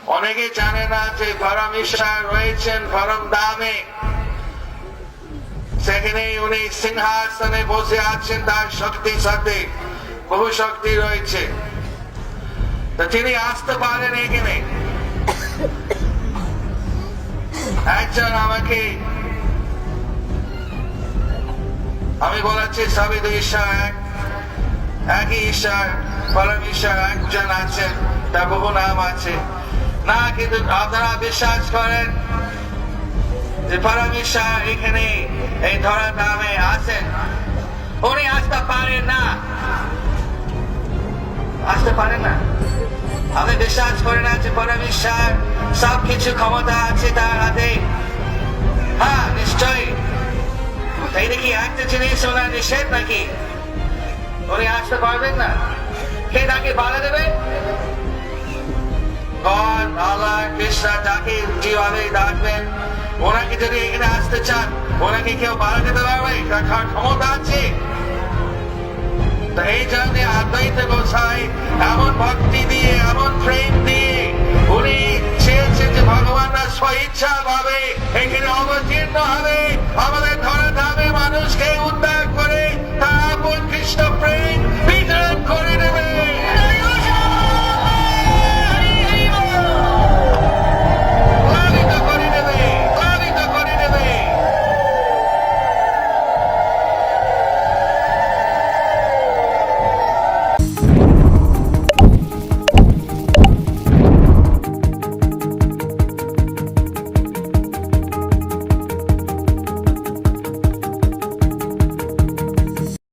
অনেকে জানে না যে পরম ঈশ্বর রয়েছেন পরম ধামে, সেখানে উনি সিংহাসনে বসে আছেন, তার শক্তির সাথে বহু শক্তি রয়েছে। তো তিনি আসতে পারেন এখানে। একজন আমাকে, আমি বলেছি সবই তো ঈশ্বর এক, একই ঈশ্বর, পরম ঈশ্বর একজন আছেন, তার বহু নাম আছে না, কিন্তু আপনারা বিশ্বাস করেন যে পরম ঈশ্বর এখানে এই ধরা নামে আছেন? উনি আসতে পারেন না, আসতে পারেন না। আপনি বিশ্বাস করেন না যে পরম ঈশ্বর সবকিছু ক্ষমতা আছে তার হাতে? হ্যাঁ, নিশ্চয়ই। এটা কি একটা জিনিস ওনার নিষেধ নাকি? উনি আসতে পারবেন না? কে তাকে বাধা দেবে? God, Allah, Krishna, যাকে যেভাবে ডাকবেন, ওনাকে যদি এখানে আসতে চান, ওনাকে কেউ বাধা দিতে পারবে? তার ক্ষমতা আছে। তো এই জন্য অদ্বৈত গোসাই এমন ভক্তি দিয়ে, এমন প্রেম দিয়ে উনি চেয়েছেন যে ভগবানরা স্বইচ্ছা ভাবে এখানে অবতীর্ণ হবে, আমাদের